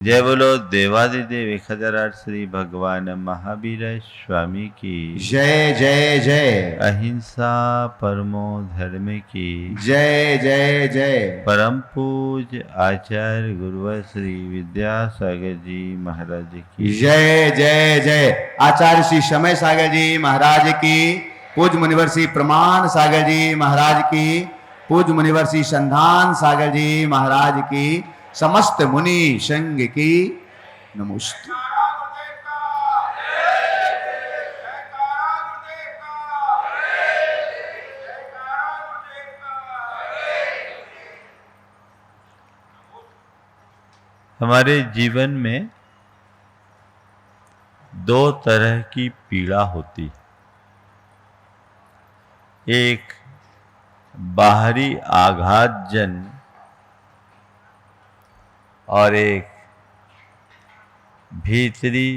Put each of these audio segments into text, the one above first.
जय बोलो देवादिदेव 1008 श्री भगवान महावीर स्वामी की जय जय जय। अहिंसा परमो धर्म की जय जय जय। परम पूज्य आचार्य गुरुवर श्री विद्यासागर जी महाराज की जय जय जय। आचार्य श्री समय सागर जी महाराज की, पूज्य मुनिवर श्री प्रमाण सागर जी महाराज की, पूज्य मुनिवर श्री संधान सागर जी महाराज की, समस्त मुनि संघ की नमस्ते। हमारे जीवन में दो तरह की पीड़ा होती, एक बाहरी आघातजन और एक भीतरी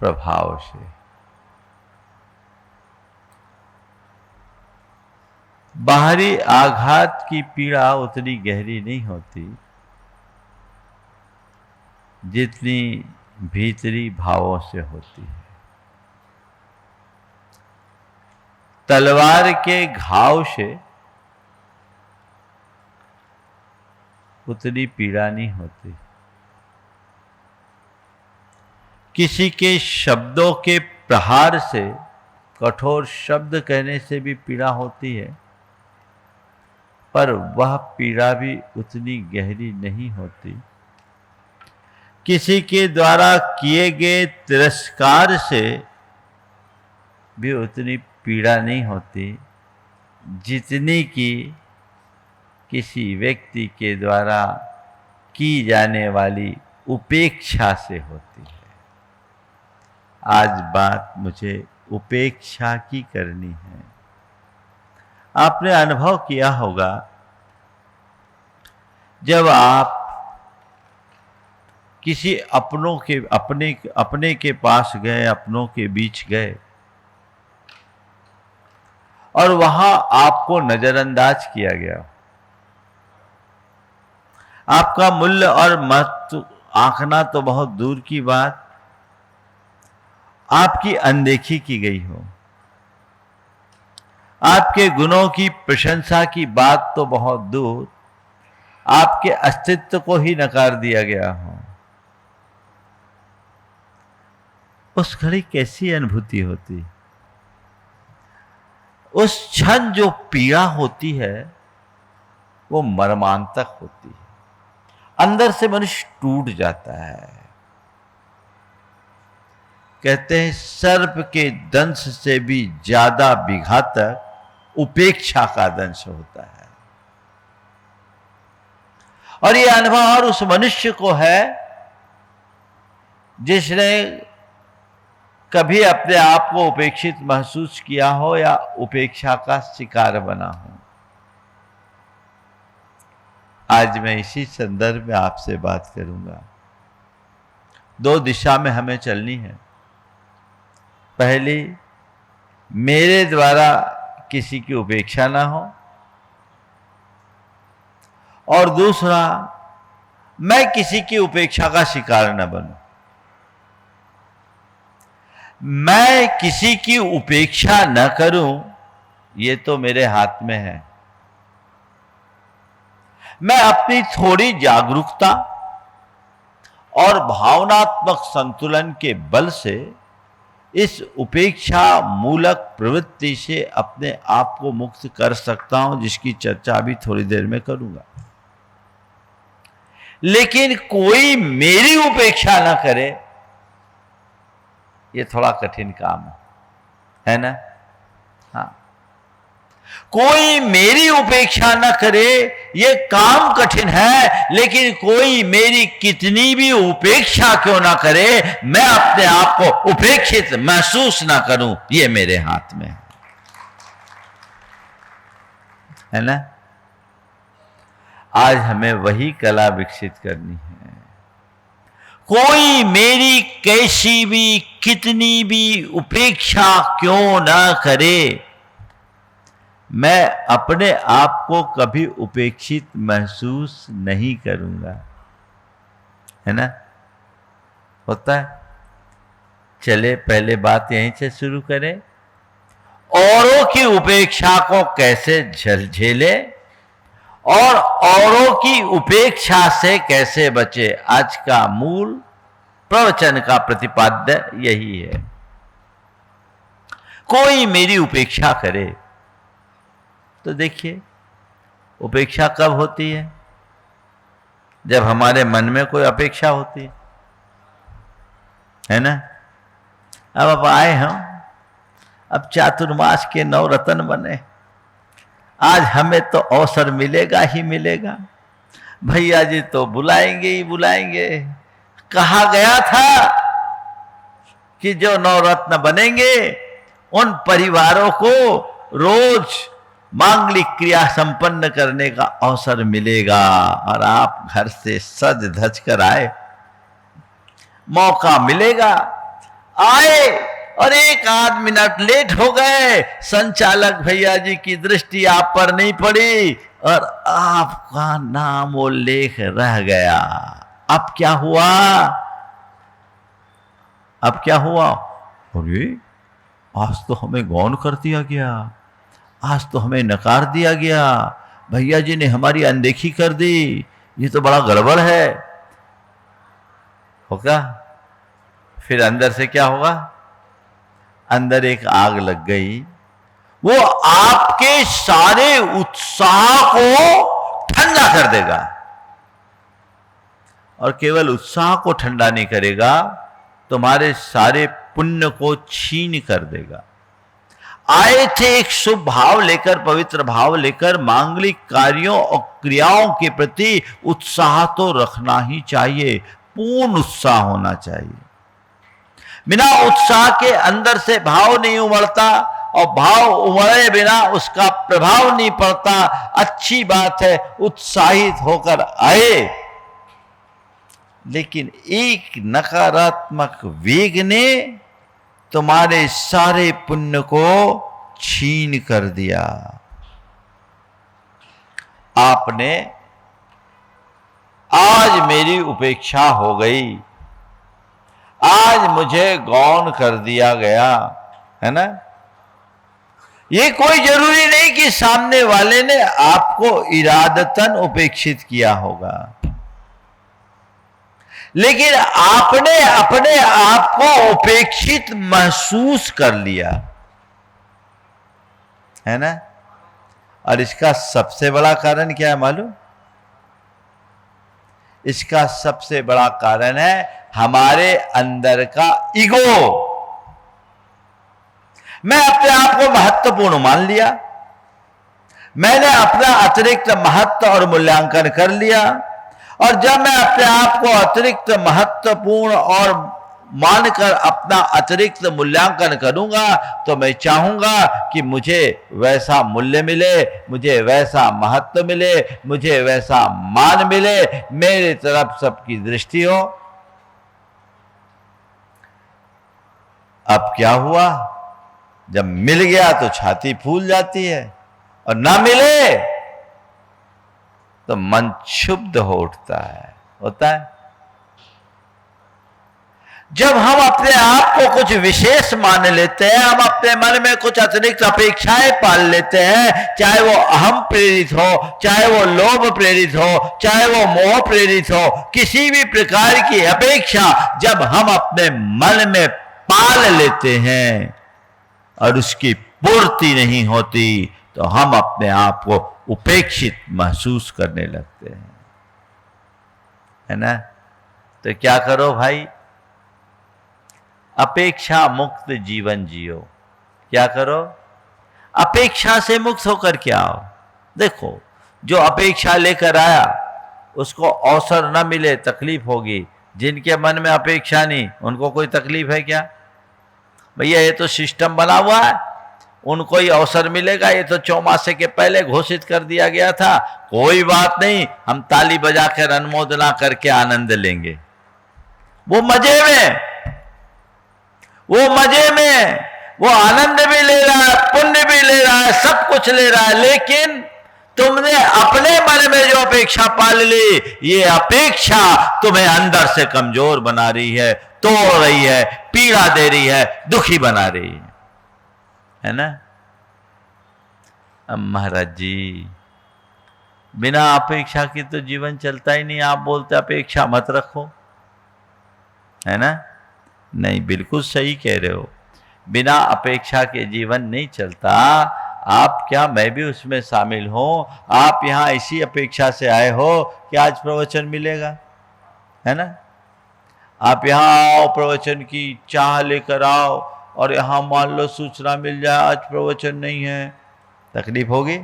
प्रभाव से। बाहरी आघात की पीड़ा उतनी गहरी नहीं होती जितनी भीतरी भावों से होती है। तलवार के घाव से उतनी पीड़ा नहीं होती। किसी के शब्दों के प्रहार से, कठोर शब्द कहने से भी पीड़ा होती है, पर वह पीड़ा भी उतनी गहरी नहीं होती। किसी के द्वारा किए गए तिरस्कार से भी उतनी पीड़ा नहीं होती जितनी कि किसी व्यक्ति के द्वारा की जाने वाली उपेक्षा से होती है। आज बात मुझे उपेक्षा की करनी है। आपने अनुभव किया होगा, जब आप किसी अपनों के अपने के पास गए, अपनों के बीच गए और वहां आपको नजरअंदाज किया गया, आपका मूल्य और महत्व आंकना तो बहुत दूर की बात, आपकी अनदेखी की गई हो, आपके गुणों की प्रशंसा की बात तो बहुत दूर, आपके अस्तित्व को ही नकार दिया गया हो, उस घड़ी कैसी अनुभूति होती? उस क्षण जो पीड़ा होती है वो मर्मांतक होती है। अंदर से मनुष्य टूट जाता है। कहते हैं सर्प के दंश से भी ज्यादा विघातक उपेक्षा का दंश होता है। और यह अनुभव और उस मनुष्य को है जिसने कभी अपने आप को उपेक्षित महसूस किया हो या उपेक्षा का शिकार बना हो। आज मैं इसी संदर्भ में आपसे बात करूंगा। दो दिशा में हमें चलनी है। पहली, मेरे द्वारा किसी की उपेक्षा ना हो, और दूसरा, मैं किसी की उपेक्षा का शिकार न बनूं। मैं किसी की उपेक्षा न करूं, ये तो मेरे हाथ में है। मैं अपनी थोड़ी जागरूकता और भावनात्मक संतुलन के बल से इस उपेक्षा मूलक प्रवृत्ति से अपने आप को मुक्त कर सकता हूं, जिसकी चर्चा अभी थोड़ी देर में करूंगा। लेकिन कोई मेरी उपेक्षा ना करे, ये थोड़ा कठिन काम है ना? हाँ, कोई मेरी उपेक्षा न करे ये काम कठिन है, लेकिन कोई मेरी कितनी भी उपेक्षा क्यों ना करे, मैं अपने आप को उपेक्षित महसूस ना करूं, ये मेरे हाथ में है ना? आज हमें वही कला विकसित करनी है। कोई मेरी कैसी भी कितनी भी उपेक्षा क्यों ना करे, मैं अपने आप को कभी उपेक्षित महसूस नहीं करूंगा, है ना? होता है। चले पहले बात यहीं से शुरू करें। औरों की उपेक्षा को कैसे झेले और औरों की उपेक्षा से कैसे बचे, आज का मूल प्रवचन का प्रतिपाद्य यही है। कोई मेरी उपेक्षा करे तो देखिए उपेक्षा कब होती है? जब हमारे मन में कोई अपेक्षा होती है ना? अब आए हम, अब चातुर्मास के 9 रत्न बने, आज हमें तो अवसर मिलेगा ही मिलेगा, भैया जी तो बुलाएंगे ही बुलाएंगे। कहा गया था कि जो 9 रत्न बनेंगे उन परिवारों को रोज मांगलिक क्रिया संपन्न करने का अवसर मिलेगा, और आप घर से सज धज कर आए, मौका मिलेगा, आए और 1 मिनट लेट हो गए, संचालक भैया जी की दृष्टि आप पर नहीं पड़ी और आपका नाम उल्लेख रह गया। अब क्या हुआ? अब क्या हुआ? अरे आज तो हमें गौण कर दिया गया, आज तो हमें नकार दिया गया, भैया जी ने हमारी अनदेखी कर दी, ये तो बड़ा गड़बड़ है। होगा? फिर अंदर से क्या होगा? अंदर एक आग लग गई, वो आपके सारे उत्साह को ठंडा कर देगा, और केवल उत्साह को ठंडा नहीं करेगा, तुम्हारे सारे पुण्य को छीन कर देगा। आए थे एक शुभ भाव लेकर, पवित्र भाव लेकर, मांगलिक कार्यों और क्रियाओं के प्रति उत्साह तो रखना ही चाहिए, पूर्ण उत्साह होना चाहिए। बिना उत्साह के अंदर से भाव नहीं उमड़ता, और भाव उमड़े बिना उसका प्रभाव नहीं पड़ता। अच्छी बात है उत्साहित होकर आए, लेकिन एक नकारात्मक वेग ने तुम्हारे सारे पुण्य को छीन कर दिया। आपने आज मेरी उपेक्षा हो गई, आज मुझे गौण कर दिया गया, है ना? ये कोई जरूरी नहीं कि सामने वाले ने आपको इरादतन उपेक्षित किया होगा, लेकिन आपने अपने आप को उपेक्षित महसूस कर लिया, है ना? और इसका सबसे बड़ा कारण क्या है मालूम? इसका सबसे बड़ा कारण है हमारे अंदर का ईगो। मैं अपने आप को महत्वपूर्ण मान लिया, मैंने अपना अतिरिक्त महत्व और मूल्यांकन कर लिया, और जब मैं अपने आप को अतिरिक्त महत्वपूर्ण और मानकर अपना अतिरिक्त मूल्यांकन करूंगा, तो मैं चाहूंगा कि मुझे वैसा मूल्य मिले, मुझे वैसा महत्व मिले, मुझे वैसा मान मिले, मेरे तरफ सबकी दृष्टि हो। अब क्या हुआ? जब मिल गया तो छाती फूल जाती है, और ना मिले तो मन क्षुब्ध हो उठता है, होता है। जब हम अपने आप को कुछ विशेष मान लेते हैं, हम अपने मन में कुछ अतिरिक्त अपेक्षाएं पाल लेते हैं, चाहे वो अहम प्रेरित हो, चाहे वो लोभ प्रेरित हो, चाहे वो मोह प्रेरित हो, किसी भी प्रकार की अपेक्षा जब हम अपने मन में पाल लेते हैं और उसकी पूर्ति नहीं होती, तो हम अपने आप को उपेक्षित महसूस करने लगते हैं, है ना? तो क्या करो भाई? अपेक्षा मुक्त जीवन जियो। क्या करो? अपेक्षा से मुक्त होकर क्या आओ। देखो, जो अपेक्षा लेकर आया उसको अवसर न मिले तकलीफ होगी, जिनके मन में अपेक्षा नहीं उनको कोई तकलीफ है क्या? भैया ये तो सिस्टम बना हुआ है, उनको ही अवसर मिलेगा, ये तो चौमासे के पहले घोषित कर दिया गया था, कोई बात नहीं, हम ताली बजाकर अनुमोदना करके आनंद लेंगे। वो मजे में वो आनंद भी ले रहा है, पुण्य भी ले रहा है, सब कुछ ले रहा है, लेकिन तुमने अपने मन में जो अपेक्षा पाल ली, ये अपेक्षा तुम्हें अंदर से कमजोर बना रही है, तोड़ रही है, पीड़ा दे रही है, दुखी बना रही है ना। अब महाराज जी, बिना अपेक्षा की तो जीवन चलता ही नहीं। आप बोलते अपेक्षा मत रखो, है ना। नहीं, बिल्कुल सही कह रहे हो, बिना अपेक्षा के जीवन नहीं चलता। आप क्या, मैं भी उसमें शामिल हूं। आप यहां इसी अपेक्षा से आए हो कि आज प्रवचन मिलेगा, है ना। आप यहां आओ, प्रवचन की चाह लेकर आओ, और यहां मान लो सूचना मिल जाए आज प्रवचन नहीं है, तकलीफ होगी?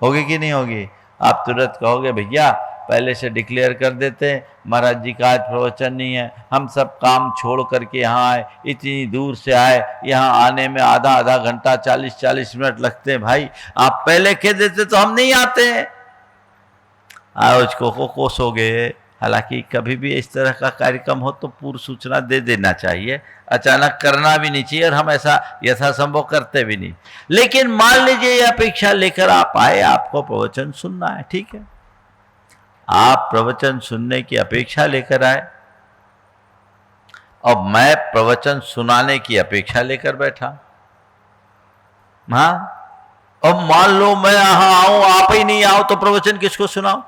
होगी कि नहीं होगी? आप तुरंत कहोगे भैया पहले से डिक्लेयर कर देते हैं महाराज जी का आज प्रवचन नहीं है, हम सब काम छोड़ करके यहाँ आए, इतनी दूर से आए, यहाँ आने में आधा आधा घंटा 40-40 मिनट लगते हैं। भाई आप पहले कह देते तो हम नहीं आते हैं। आज को कोसोगे। हालांकि कभी भी इस तरह का कार्यक्रम हो तो पूर्व सूचना दे देना चाहिए, अचानक करना भी नहीं चाहिए, और हम ऐसा यथासंभव करते भी नहीं। लेकिन मान लीजिए ये अपेक्षा लेकर आप आए, आपको प्रवचन सुनना है, ठीक है, आप प्रवचन सुनने की अपेक्षा लेकर आए, और मैं प्रवचन सुनाने की अपेक्षा लेकर बैठा। हाँ, अब मान लो मैं यहां आऊं, आप ही नहीं आओ, तो प्रवचन किसको सुनाओ?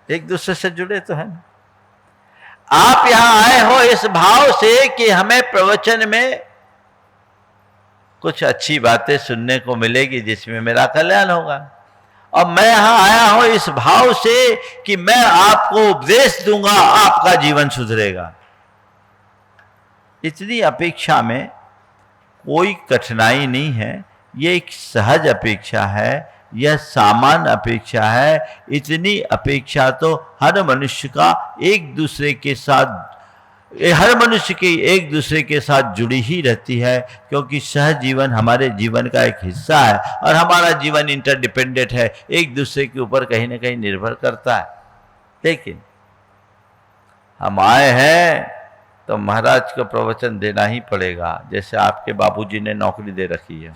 एक दूसरे से जुड़े तो है ना। आप यहां आए हो इस भाव से कि हमें प्रवचन में कुछ अच्छी बातें सुनने को मिलेगी जिसमें मेरा कल्याण होगा, और मैं यहां आया हूं इस भाव से कि मैं आपको उपदेश दूंगा, आपका जीवन सुधरेगा। इतनी अपेक्षा में कोई कठिनाई नहीं है, ये एक सहज अपेक्षा है, यह सामान्य अपेक्षा है। इतनी अपेक्षा तो हर मनुष्य का एक दूसरे के साथ, हर मनुष्य की एक दूसरे के साथ जुड़ी ही रहती है, क्योंकि सहज जीवन हमारे जीवन का एक हिस्सा है, और हमारा जीवन इंटरडिपेंडेंट है, एक दूसरे के ऊपर कहीं ना कहीं निर्भर करता है। लेकिन हम आए हैं तो महाराज को प्रवचन देना ही पड़ेगा, जैसे आपके बाबूजी ने नौकरी दे रखी है,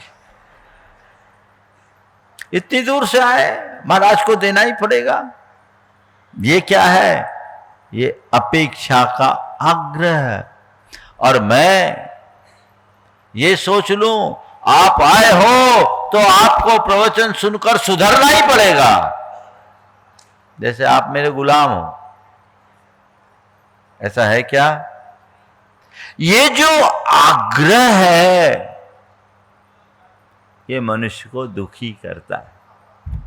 इतनी दूर से आए, महाराज को देना ही पड़ेगा। ये क्या है? ये अपेक्षा का आग्रह। और मैं ये सोच लूं आप आए हो तो आपको प्रवचन सुनकर सुधरना ही पड़ेगा, जैसे आप मेरे गुलाम हो। ऐसा है क्या? ये जो आग्रह है ये मनुष्य को दुखी करता है।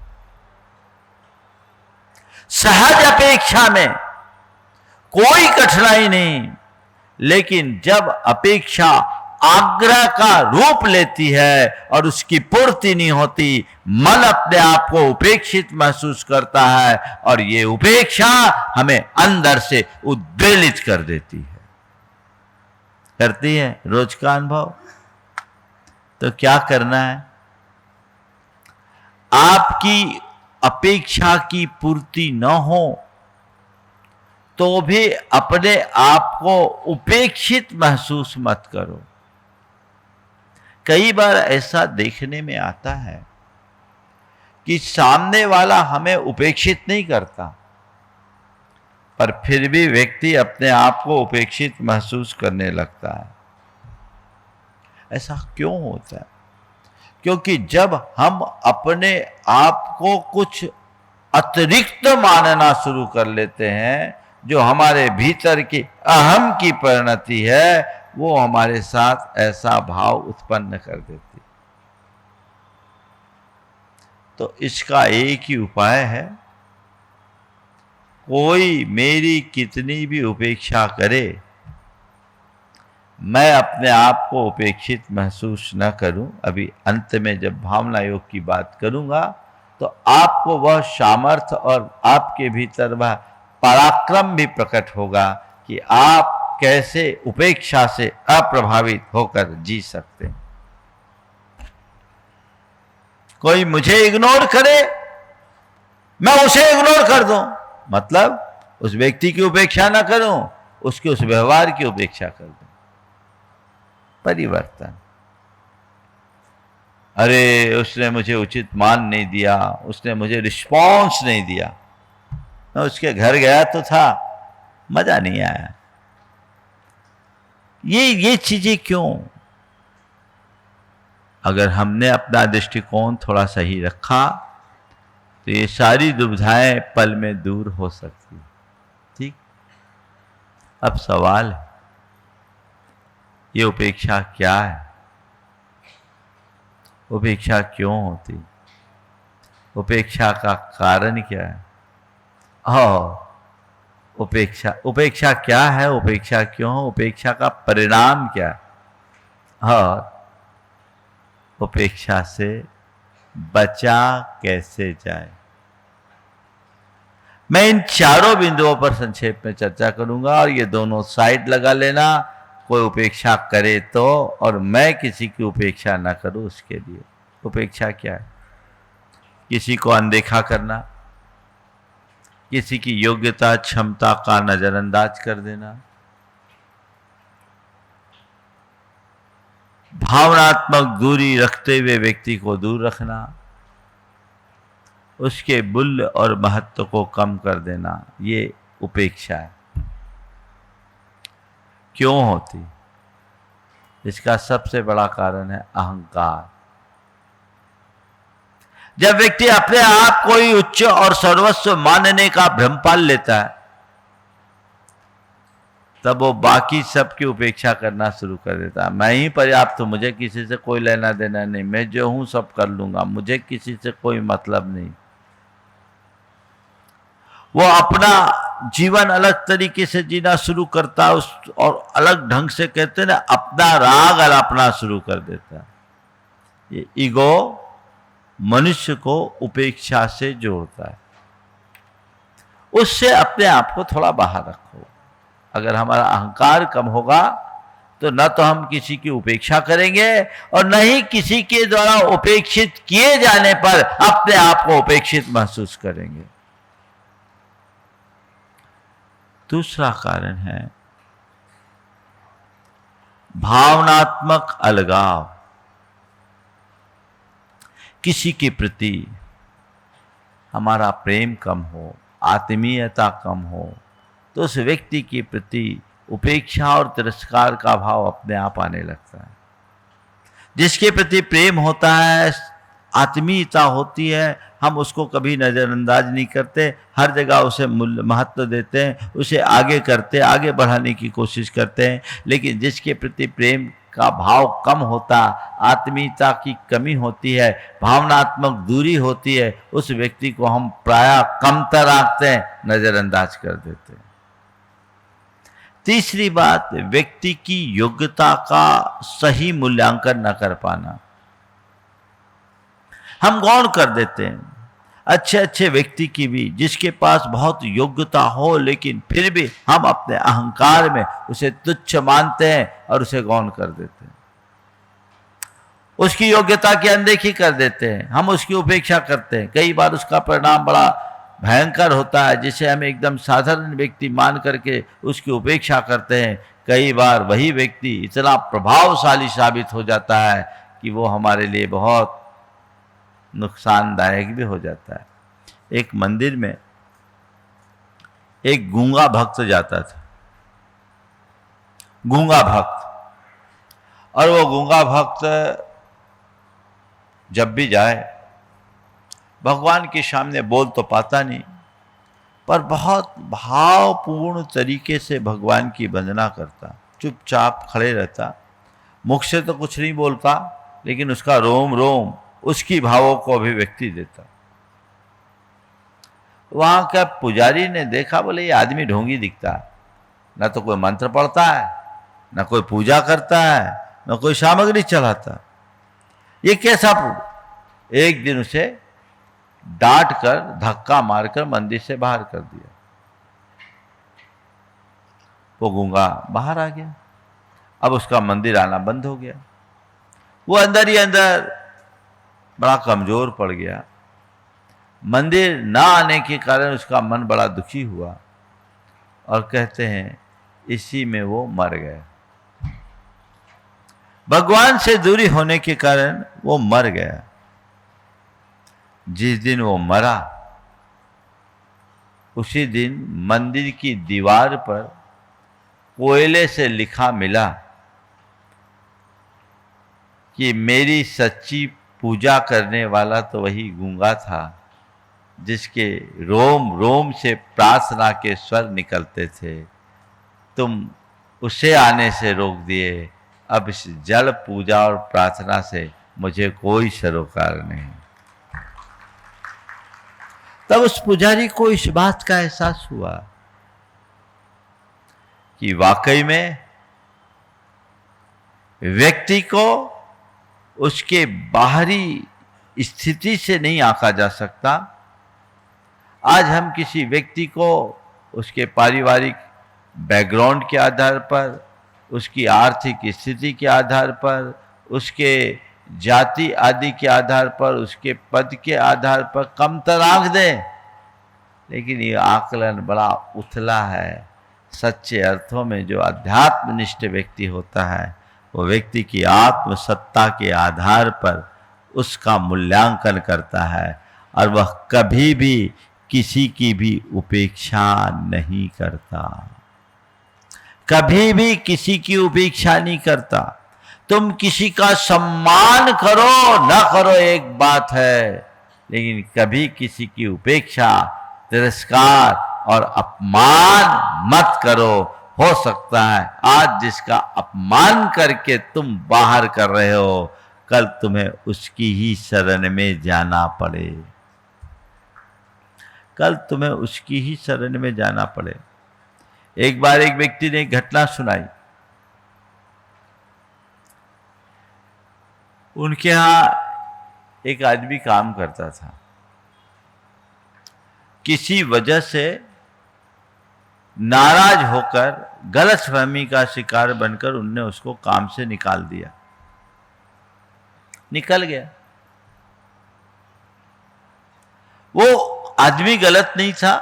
सहज अपेक्षा में कोई कठिनाई नहीं, लेकिन जब अपेक्षा आग्रह का रूप लेती है और उसकी पूर्ति नहीं होती, मन अपने आप को उपेक्षित महसूस करता है, और ये उपेक्षा हमें अंदर से उद्वेलित कर देती है, करती है। रोज का अनुभव। तो क्या करना है? आपकी अपेक्षा की पूर्ति न हो तो भी अपने आप को उपेक्षित महसूस मत करो। कई बार ऐसा देखने में आता है कि सामने वाला हमें उपेक्षित नहीं करता, पर फिर भी व्यक्ति अपने आप को उपेक्षित महसूस करने लगता है। ऐसा क्यों होता है? क्योंकि जब हम अपने आप को कुछ अतिरिक्त मानना शुरू कर लेते हैं, जो हमारे भीतर की अहम की परिणति है, वो हमारे साथ ऐसा भाव उत्पन्न कर देती। तो इसका एक ही उपाय है, कोई मेरी कितनी भी उपेक्षा करे, मैं अपने आप को उपेक्षित महसूस न करूं। अभी अंत में जब भावना योग की बात करूंगा तो आपको वह सामर्थ्य और आपके भीतर वह पराक्रम भी प्रकट होगा कि आप कैसे उपेक्षा से अप्रभावित होकर जी सकते हैं। कोई मुझे इग्नोर करे, मैं उसे इग्नोर कर दूं, मतलब उस व्यक्ति की उपेक्षा ना करूं, उसके उस व्यवहार की उपेक्षा कर दूं। परिवर्तन। अरे उसने मुझे उचित मान नहीं दिया, उसने मुझे रिस्पॉन्स नहीं दिया, मैं उसके घर गया तो था, मजा नहीं आया। ये चीजें क्यों? अगर हमने अपना दृष्टिकोण थोड़ा सही रखा तो ये सारी दुविधाएं पल में दूर हो सकती। ठीक, अब सवाल है, ये उपेक्षा क्या है? उपेक्षा क्यों होती? उपेक्षा का कारण क्या है? और उपेक्षा क्या है? उपेक्षा क्यों? उपेक्षा का परिणाम क्या है? और उपेक्षा से बचा कैसे जाए? मैं इन चारों बिंदुओं पर संक्षेप में चर्चा करूंगा, और ये दोनों साइड लगा लेना, कोई उपेक्षा करे तो, और मैं किसी की उपेक्षा ना करूं उसके लिए। उपेक्षा क्या है? किसी को अनदेखा करना, किसी की योग्यता क्षमता का नजरअंदाज कर देना, भावनात्मक दूरी रखते हुए व्यक्ति को दूर रखना, उसके मूल्य और महत्व को कम कर देना, ये उपेक्षा है। क्यों होती? इसका सबसे बड़ा कारण है अहंकार। जब व्यक्ति अपने आप को ही उच्च और सर्वस्व मानने का भ्रम पाल लेता है, तब वो बाकी सब की उपेक्षा करना शुरू कर देता है। मैं ही पर्याप्त हूं, मुझे किसी से कोई लेना देना नहीं, मैं जो हूं सब कर लूंगा, मुझे किसी से कोई मतलब नहीं। वो अपना जीवन अलग तरीके से जीना शुरू करता है, और अलग ढंग से कहते हैं ना, अपना राग अलापना शुरू कर देता है। ये ईगो मनुष्य को उपेक्षा से जोड़ता है। उससे अपने आप को थोड़ा बाहर रखो। अगर हमारा अहंकार कम होगा तो न तो हम किसी की उपेक्षा करेंगे, और न ही किसी के द्वारा उपेक्षित किए जाने पर अपने आप को उपेक्षित महसूस करेंगे। दूसरा कारण है भावनात्मक अलगाव। किसी के प्रति हमारा प्रेम कम हो, आत्मीयता कम हो, तो उस व्यक्ति के प्रति उपेक्षा और तिरस्कार का भाव अपने आप आने लगता है। जिसके प्रति प्रेम होता है, आत्मीयता होती है, हम उसको कभी नज़रअंदाज नहीं करते, हर जगह उसे मूल्य महत्व देते हैं, उसे आगे करते, आगे बढ़ाने की कोशिश करते हैं। लेकिन जिसके प्रति प्रेम का भाव कम होता, आत्मीयता की कमी होती है, भावनात्मक दूरी होती है, उस व्यक्ति को हम प्रायः कमतर आंकते हैं, नज़रअंदाज कर देते हैं। तीसरी बात, व्यक्ति की योग्यता का सही मूल्यांकन न कर पाना। हम गौण कर देते हैं अच्छे अच्छे व्यक्ति की भी, जिसके पास बहुत योग्यता हो, लेकिन फिर भी हम अपने अहंकार में उसे तुच्छ मानते हैं और उसे गौण कर देते हैं। उसकी योग्यता की अनदेखी कर देते हैं, हम उसकी उपेक्षा करते हैं। कई बार उसका परिणाम बड़ा भयंकर होता है, जिसे हम एकदम साधारण व्यक्ति मान करके उसकी उपेक्षा करते हैं। कई बार वही व्यक्ति इतना प्रभावशाली साबित हो जाता है कि वो हमारे लिए बहुत नुकसानदायक भी हो जाता है। एक मंदिर में एक गूंगा भक्त जाता था, गूंगा भक्त, और वो गूंगा भक्त जब भी जाए भगवान के सामने बोल तो पाता नहीं, पर बहुत भावपूर्ण तरीके से भगवान की वंदना करता, चुपचाप खड़े रहता, मुख से तो कुछ नहीं बोलता, लेकिन उसका रोम रोम उसकी भावों को अभिव्यक्ति देता। वहां का पुजारी ने देखा, बोले ये आदमी ढोंगी दिखता है, ना तो कोई मंत्र पढ़ता है, ना कोई पूजा करता है, ना कोई सामग्री चढ़ाता, ये कैसा? एक दिन उसे डांट कर, धक्का मारकर मंदिर से बाहर कर दिया। वो गूंगा बाहर आ गया, अब उसका मंदिर आना बंद हो गया। वो अंदर ही अंदर बड़ा कमजोर पड़ गया। मंदिर ना आने के कारण उसका मन बड़ा दुखी हुआ, और कहते हैं इसी में वो मर गया। भगवान से दूरी होने के कारण वो मर गया। जिस दिन वो मरा उसी दिन मंदिर की दीवार पर कोयले से लिखा मिला कि मेरी सच्ची पूजा करने वाला तो वही गूंगा था जिसके रोम रोम से प्रार्थना के स्वर निकलते थे। तुम उसे आने से रोक दिए। अब इस जल पूजा और प्रार्थना से मुझे कोई सरोकार नहीं। तब उस पुजारी को इस बात का एहसास हुआ कि वाकई में व्यक्ति को उसके बाहरी स्थिति से नहीं आंका जा सकता। आज हम किसी व्यक्ति को उसके पारिवारिक बैकग्राउंड के आधार पर, उसकी आर्थिक स्थिति के आधार पर, उसके जाति आदि के आधार पर, उसके पद के आधार पर कमतर आंक दें, लेकिन ये आकलन बड़ा उथला है। सच्चे अर्थों में जो अध्यात्मनिष्ठ व्यक्ति होता है वो व्यक्ति की आत्मसत्ता के आधार पर उसका मूल्यांकन करता है और वह कभी भी किसी की भी उपेक्षा नहीं करता, कभी भी किसी की उपेक्षा नहीं करता। तुम किसी का सम्मान करो ना करो एक बात है, लेकिन कभी किसी की उपेक्षा, तिरस्कार और अपमान मत करो। हो सकता है आज जिसका अपमान करके तुम बाहर कर रहे हो, कल तुम्हें उसकी ही शरण में जाना पड़े, कल तुम्हें उसकी ही शरण में जाना पड़े। एक बार एक व्यक्ति ने एक घटना सुनाई। उनके यहां एक आदमी काम करता था, किसी वजह से नाराज होकर गलतफहमी का शिकार बनकर उनने उसको काम से निकाल दिया, निकल गया। वो आदमी गलत नहीं था,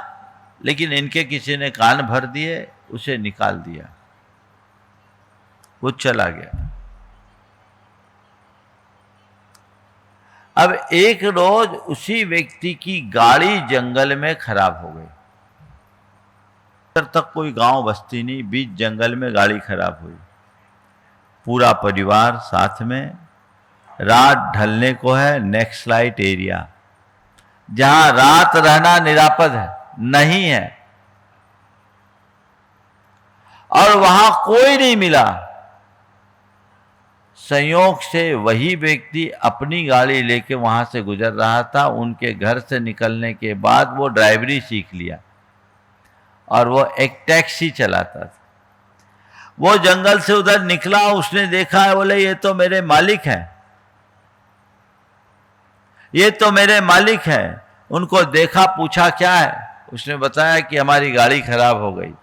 लेकिन इनके किसी ने कान भर दिए, उसे निकाल दिया, वो चला गया। अब एक रोज उसी व्यक्ति की गाड़ी जंगल में खराब हो गई। तक कोई गांव बस्ती नहीं, बीच जंगल में गाड़ी खराब हुई। पूरा परिवार साथ में, रात ढलने को है, नेक्स्ट लाइट एरिया जहां रात रहना निरापद है नहीं है, और वहां कोई नहीं मिला। संयोग से वही व्यक्ति अपनी गाड़ी लेके वहां से गुजर रहा था। उनके घर से निकलने के बाद वो ड्राइवरी सीख लिया और वो एक टैक्सी चलाता था। वो जंगल से उधर निकला, उसने देखा है, बोले ये तो मेरे मालिक हैं, ये तो मेरे मालिक हैं। उनको देखा, पूछा क्या है, उसने बताया कि हमारी गाड़ी खराब हो गई।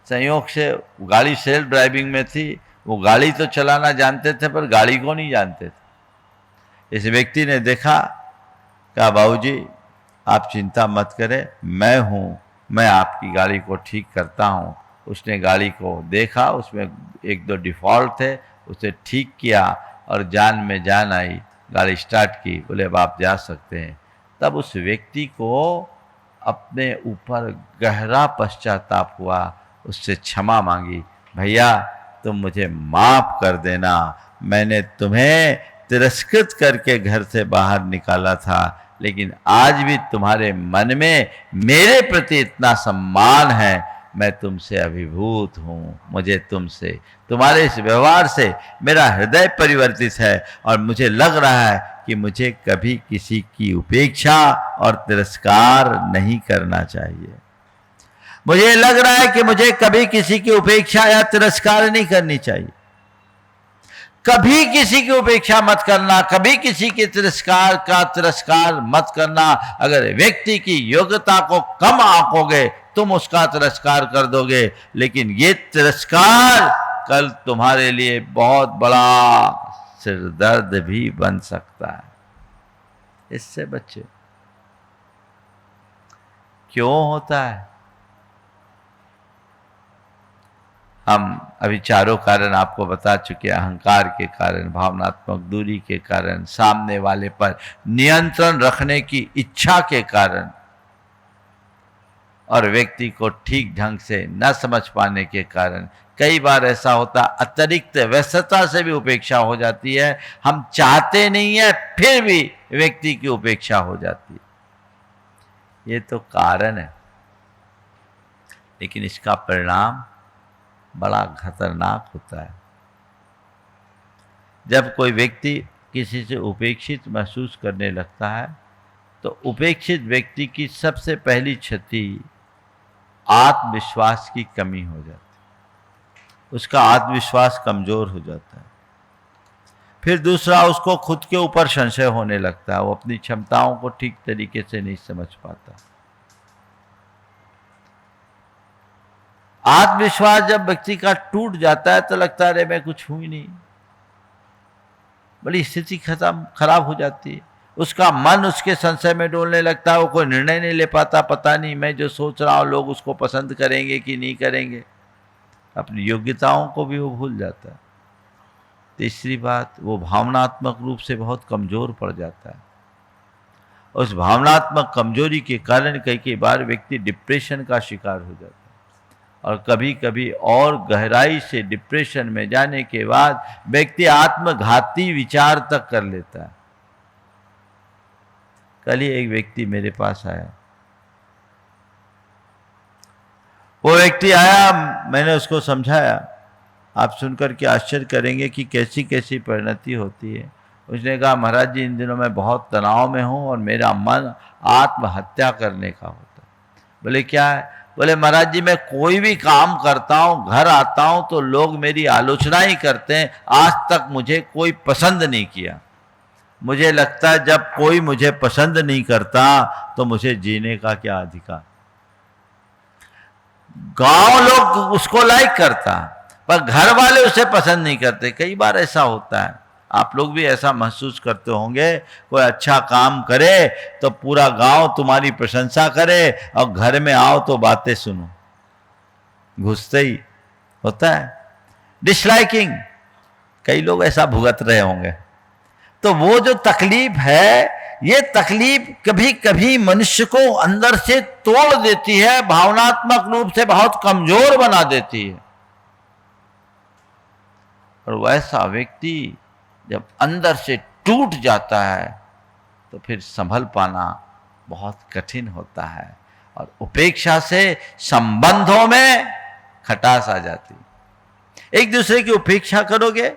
संयोग से गाड़ी सेल्फ ड्राइविंग में थी, वो गाड़ी तो चलाना जानते थे पर गाड़ी को नहीं जानते थे। इस व्यक्ति ने देखा, कहा बाबूजी आप चिंता मत करें, मैं हूं, मैं आपकी गाड़ी को ठीक करता हूं। उसने गाड़ी को देखा, उसमें एक दो डिफॉल्ट थे, उसे ठीक किया और जान में जान आई। गाड़ी स्टार्ट की, बोले अब आप जा सकते हैं। तब उस व्यक्ति को अपने ऊपर गहरा पश्चाताप हुआ, उससे क्षमा मांगी, भैया तुम मुझे माफ कर देना, मैंने तुम्हें तिरस्कृत करके घर से बाहर निकाला था, लेकिन आज भी तुम्हारे मन में मेरे प्रति इतना सम्मान है, मैं तुमसे अभिभूत हूँ। मुझे तुमसे, तुम्हारे इस व्यवहार से मेरा हृदय परिवर्तित है और मुझे लग रहा है कि मुझे कभी किसी की उपेक्षा और तिरस्कार नहीं करना चाहिए। मुझे लग रहा है कि मुझे कभी किसी की उपेक्षा या तिरस्कार नहीं करनी चाहिए। कभी किसी की उपेक्षा मत करना, कभी किसी के तिरस्कार मत करना। अगर व्यक्ति की योग्यता को कम आंकोगे, तुम उसका तिरस्कार कर दोगे, लेकिन ये तिरस्कार कल तुम्हारे लिए बहुत बड़ा सिरदर्द भी बन सकता है। इससे बच्चे क्यों होता है? हम अभी चारों कारण आपको बता चुके हैं। अहंकार के कारण, भावनात्मक दूरी के कारण, सामने वाले पर नियंत्रण रखने की इच्छा के कारण, और व्यक्ति को ठीक ढंग से न समझ पाने के कारण। कई बार ऐसा होता, अतिरिक्त व्यस्तता से भी उपेक्षा हो जाती है। हम चाहते नहीं है फिर भी व्यक्ति की उपेक्षा हो जाती है। ये तो कारण है, लेकिन इसका परिणाम बड़ा खतरनाक होता है। जब कोई व्यक्ति किसी से उपेक्षित महसूस करने लगता है, तो उपेक्षित व्यक्ति की सबसे पहली क्षति आत्मविश्वास की कमी हो जाती है। उसका आत्मविश्वास कमजोर हो जाता है। फिर दूसरा, उसको खुद के ऊपर संशय होने लगता है। वो अपनी क्षमताओं को ठीक तरीके से नहीं समझ पाता। आत्मविश्वास जब व्यक्ति का टूट जाता है तो लगता है अरे मैं कुछ हूं ही नहीं, बड़ी स्थिति खराब हो जाती है। उसका मन उसके संशय में डोलने लगता है। वो कोई निर्णय नहीं ले पाता। पता नहीं मैं जो सोच रहा हूं लोग उसको पसंद करेंगे कि नहीं करेंगे। अपनी योग्यताओं को भी वो भूल जाता है। तीसरी बात, वो भावनात्मक रूप से बहुत कमजोर पड़ जाता है। उस भावनात्मक कमजोरी के कारण कई बार व्यक्ति डिप्रेशन का शिकार हो जाता है, और कभी कभी और गहराई से डिप्रेशन में जाने के बाद व्यक्ति आत्मघाती विचार तक कर लेता है। कल ही एक व्यक्ति मेरे पास आया। वो व्यक्ति आया, मैंने उसको समझाया। आप सुनकर के आश्चर्य करेंगे कि कैसी कैसी परिणति होती है। उसने कहा, महाराज जी इन दिनों मैं बहुत तनाव में हूं और मेरा मन आत्महत्या करने का होता है। बोले क्या है? बोले महाराज जी मैं कोई भी काम करता हूं, घर आता हूं तो लोग मेरी आलोचना ही करते हैं। आज तक मुझे कोई पसंद नहीं किया। मुझे लगता है जब कोई मुझे पसंद नहीं करता तो मुझे जीने का क्या अधिकार। गांव लोग उसको लाइक करता, पर घर वाले उसे पसंद नहीं करते। कई बार ऐसा होता है, आप लोग भी ऐसा महसूस करते होंगे। कोई अच्छा काम करे तो पूरा गांव तुम्हारी प्रशंसा करे, और घर में आओ तो बातें सुनो। घुसते ही होता है डिसलाइकिंग। कई लोग ऐसा भुगत रहे होंगे। तो वो जो तकलीफ है, ये तकलीफ कभी कभी मनुष्य को अंदर से तोड़ देती है, भावनात्मक रूप से बहुत कमजोर बना देती है। और वैसा व्यक्ति जब अंदर से टूट जाता है तो फिर संभल पाना बहुत कठिन होता है, और उपेक्षा से संबंधों में खटास आ जाती। एक दूसरे की उपेक्षा करोगे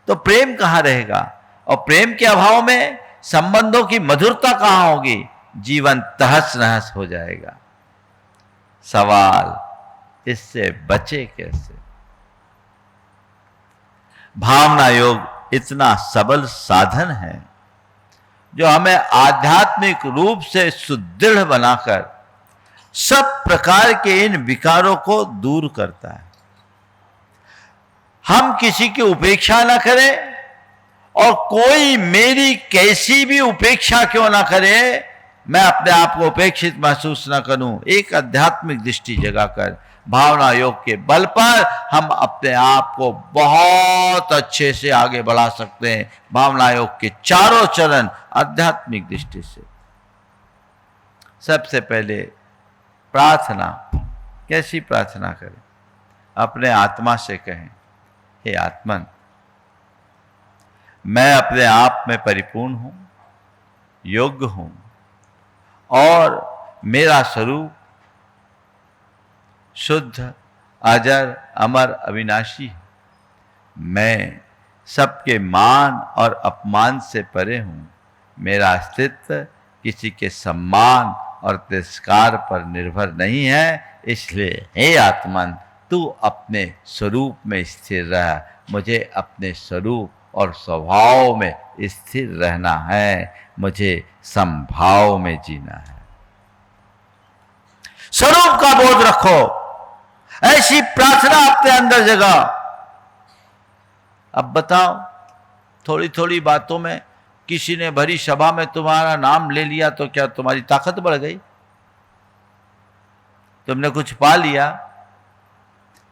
तो प्रेम कहाँ रहेगा, और प्रेम के अभाव में संबंधों की मधुरता कहाँ होगी। जीवन तहस नहस हो जाएगा। सवाल, इससे बचे कैसे? भावना योग इतना सबल साधन है जो हमें आध्यात्मिक रूप से सुदृढ़ बनाकर सब प्रकार के इन विकारों को दूर करता है। हम किसी की उपेक्षा ना करें, और कोई मेरी कैसी भी उपेक्षा क्यों ना करे, मैं अपने आप को उपेक्षित महसूस ना करूं। एक आध्यात्मिक दृष्टि जगाकर भावना योग के बल पर हम अपने आप को बहुत अच्छे से आगे बढ़ा सकते हैं। भावना योग के चारों चरण आध्यात्मिक दृष्टि से। सबसे पहले प्रार्थना। कैसी प्रार्थना करें? अपने आत्मा से कहें, हे आत्मन, मैं अपने आप में परिपूर्ण हूं, योग्य हूं, और मेरा स्वरूप शुद्ध, अजर, अमर, अविनाशी है। मैं सबके मान और अपमान से परे हूं। मेरा अस्तित्व किसी के सम्मान और तिरस्कार पर निर्भर नहीं है। इसलिए हे आत्मन, तू अपने स्वरूप में स्थिर रह। मुझे अपने स्वरूप और स्वभाव में स्थिर रहना है। मुझे समभाव में जीना है। स्वरूप का बोध रखो। ऐसी प्रार्थना अपने अंदर जगा। अब बताओ, थोड़ी थोड़ी बातों में किसी ने भरी सभा में तुम्हारा नाम ले लिया तो क्या तुम्हारी ताकत बढ़ गई? तुमने कुछ पा लिया?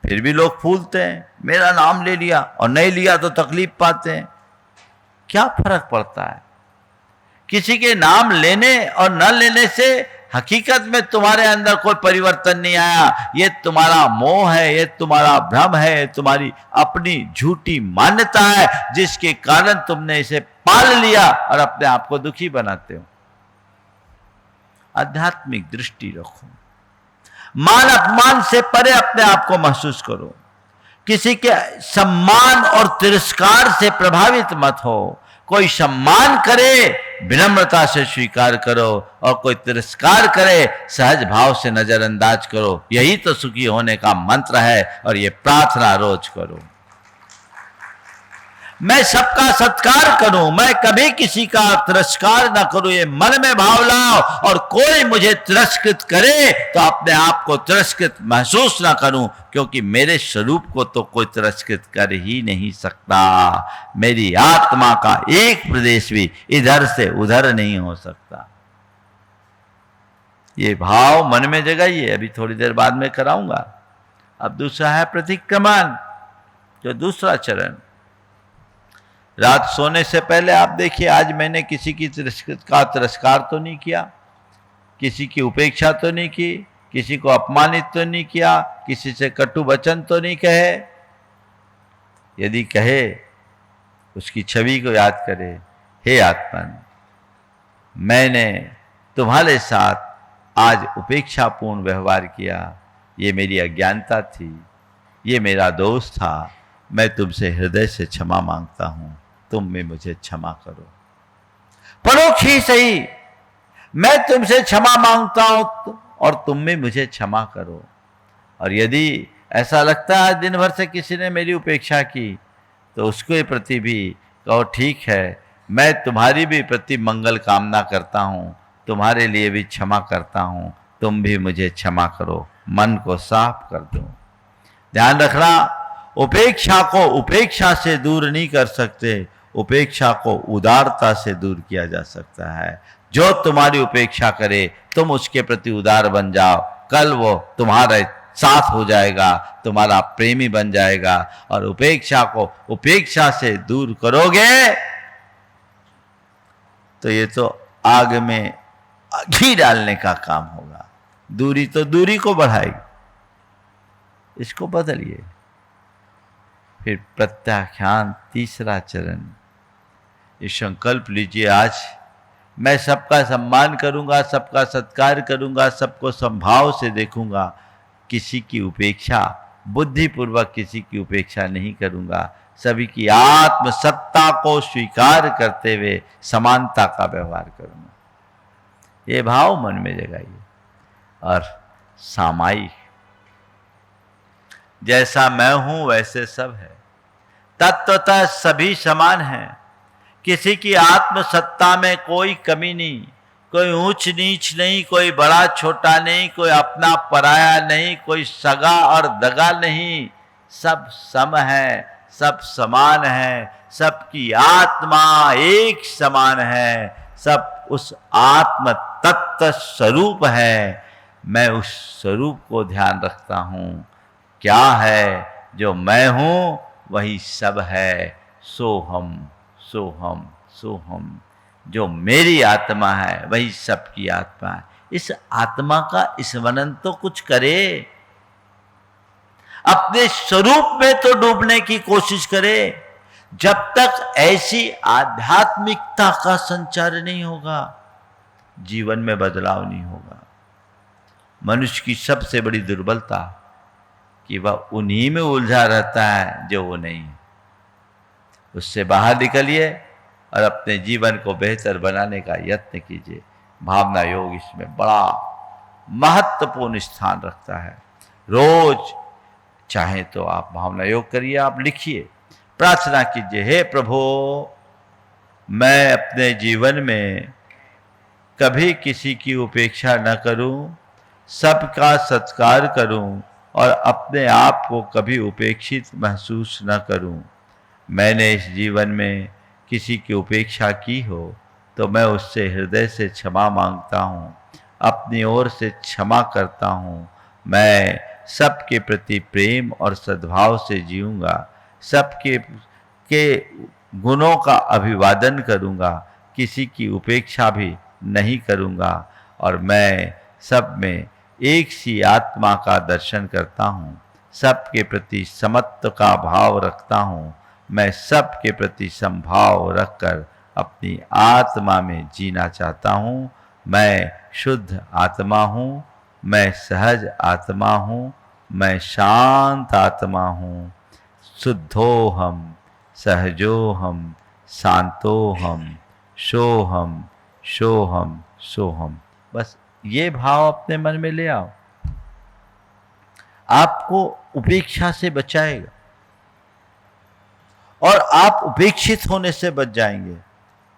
फिर भी लोग फूलते हैं, मेरा नाम ले लिया, और नहीं लिया तो तकलीफ पाते हैं। क्या फर्क पड़ता है? किसी के नाम लेने और न लेने से हकीकत में तुम्हारे अंदर कोई परिवर्तन नहीं आया। ये तुम्हारा मोह है, ये तुम्हारा भ्रम है, तुम्हारी अपनी झूठी मान्यता है, जिसके कारण तुमने इसे पाल लिया और अपने आप को दुखी बनाते हो। आध्यात्मिक दृष्टि रखो, मान अपमान से परे अपने आप को महसूस करो, किसी के सम्मान और तिरस्कार से प्रभावित मत हो। कोई सम्मान करे विनम्रता से स्वीकार करो, और कोई तिरस्कार करे सहज भाव से नजरअंदाज करो। यही तो सुखी होने का मंत्र है, और ये प्रार्थना रोज करो। मैं सबका सत्कार करूं, मैं कभी किसी का तिरस्कार ना करूं, ये मन में भाव लाओ। और कोई मुझे तिरस्कृत करे तो अपने आप को तिरस्कृत महसूस ना करूं, क्योंकि मेरे स्वरूप को तो कोई तिरस्कृत कर ही नहीं सकता। मेरी आत्मा का एक प्रदेश भी इधर से उधर नहीं हो सकता। ये भाव मन में जगाइए, अभी थोड़ी देर बाद में कराऊंगा। अब दूसरा है प्रतिक्रमण, जो दूसरा चरण। रात सोने से पहले आप देखिए, आज मैंने किसी की तिरस्कार तो नहीं किया, किसी की उपेक्षा तो नहीं की, किसी को अपमानित तो नहीं किया, किसी से कटु वचन तो नहीं कहे। यदि कहे, उसकी छवि को याद करे, हे आत्मन, मैंने तुम्हारे साथ आज उपेक्षापूर्ण व्यवहार किया, ये मेरी अज्ञानता थी, ये मेरा दोष था, मैं तुमसे हृदय से क्षमा मांगता हूं, तुम भी मुझे क्षमा करो। परोक्ष ही सही, मैं तुमसे क्षमा मांगता हूं और तुम भी मुझे क्षमा करो। और यदि ऐसा लगता है दिन भर से किसी ने मेरी उपेक्षा की, तो उसके प्रति भी कहो, ठीक है, मैं तुम्हारी भी प्रति मंगल कामना करता हूं, तुम्हारे लिए भी क्षमा करता हूं, तुम भी मुझे क्षमा करो। मन को साफ कर दो। ध्यान रखना, उपेक्षा को उपेक्षा से दूर नहीं कर सकते, उपेक्षा को उदारता से दूर किया जा सकता है। जो तुम्हारी उपेक्षा करे, तुम उसके प्रति उदार बन जाओ, कल वो तुम्हारे साथ हो जाएगा, तुम्हारा प्रेमी बन जाएगा। और उपेक्षा को उपेक्षा से दूर करोगे तो ये तो आग में घी डालने का काम होगा। दूरी तो दूरी को बढ़ाएगी। इसको बदलिए। फिर प्रत्याख्यान, तीसरा चरण। ये संकल्प लीजिए, आज मैं सबका सम्मान करूंगा, सबका सत्कार करूंगा, सबको संभाव से देखूंगा, किसी की उपेक्षा, बुद्धिपूर्वक किसी की उपेक्षा नहीं करूंगा, सभी की आत्मसत्ता को स्वीकार करते हुए समानता का व्यवहार करूंगा। ये भाव मन में जगाइए। और सामायिक, जैसा मैं हूं वैसे सब है, तत्वतः सभी समान हैं, किसी की आत्मसत्ता में कोई कमी नहीं, कोई ऊंच नीच नहीं, कोई बड़ा छोटा नहीं, कोई अपना पराया नहीं, कोई सगा और दगा नहीं, सब सम है, सब समान है, सबकी आत्मा एक समान है, सब उस आत्म तत्व स्वरूप है। मैं उस स्वरूप को ध्यान रखता हूं। क्या है? जो मैं हूं वही सब है। सोहम सोहम सोहम। जो मेरी आत्मा है वही सबकी आत्मा है। इस आत्मा का स्मरण तो कुछ करे, अपने स्वरूप में तो डूबने की कोशिश करे। जब तक ऐसी आध्यात्मिकता का संचार नहीं होगा, जीवन में बदलाव नहीं होगा। मनुष्य की सबसे बड़ी दुर्बलता कि वह उन्हीं में उलझा रहता है जो वो नहीं है। उससे बाहर निकलिए और अपने जीवन को बेहतर बनाने का यत्न कीजिए। भावना योग इसमें बड़ा महत्वपूर्ण स्थान रखता है। रोज चाहे तो आप भावना योग करिए, आप लिखिए, प्रार्थना कीजिए, हे प्रभु, मैं अपने जीवन में कभी किसी की उपेक्षा न करूं, सबका सत्कार करूं और अपने आप को कभी उपेक्षित महसूस न करूं। मैंने इस जीवन में किसी की उपेक्षा की हो तो मैं उससे हृदय से क्षमा मांगता हूं, अपनी ओर से क्षमा करता हूं। मैं सबके प्रति प्रेम और सद्भाव से जीऊँगा, सबके के गुणों का अभिवादन करूँगा, किसी की उपेक्षा भी नहीं करूँगा और मैं सब में एक सी आत्मा का दर्शन करता हूँ, सबके प्रति समत्व का भाव रखता हूँ। मैं सबके प्रति समभाव रखकर अपनी आत्मा में जीना चाहता हूँ। मैं शुद्ध आत्मा हूँ, मैं सहज आत्मा हूँ, मैं शांत आत्मा हूँ। शुद्धोहम सहजोहम शांतोहम शोहम शोहम सोहम। बस ये भाव अपने मन में ले आओ, आपको उपेक्षा से बचाएगा और आप उपेक्षित होने से बच जाएंगे,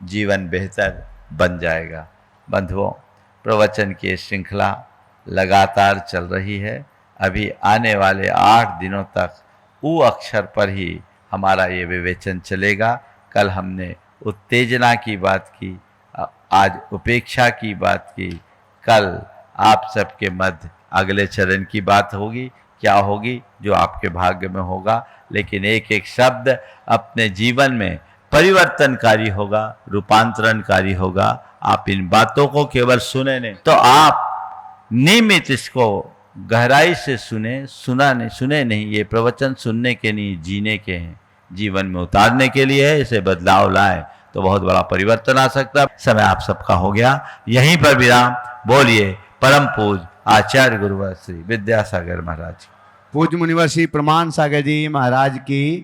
जीवन बेहतर बन जाएगा। बंधुओं, प्रवचन की श्रृंखला लगातार चल रही है। अभी आने वाले 8 दिनों तक उ अक्षर पर ही हमारा ये विवेचन चलेगा। कल हमने उत्तेजना की बात की, आज उपेक्षा की बात की, कल आप सबके मध्य अगले चरण की बात होगी। क्या होगी? जो आपके भाग्य में होगा, लेकिन एक एक शब्द अपने जीवन में परिवर्तनकारी होगा, रूपांतरणकारी होगा। आप इन बातों को केवल सुने नहीं तो आप नियमित इसको गहराई से सुने नहीं। ये प्रवचन सुनने के नहीं, जीने के हैं, जीवन में उतारने के लिए है। इसे बदलाव लाए तो बहुत बड़ा परिवर्तन आ सकता है। समय आप सबका हो गया, यहीं पर विराम। बोलिए परम पूज्य आचार्य गुरुवर श्री विद्यासागर महाराज। पूज्य मुनिवर श्री प्रमाण सागर जी महाराज की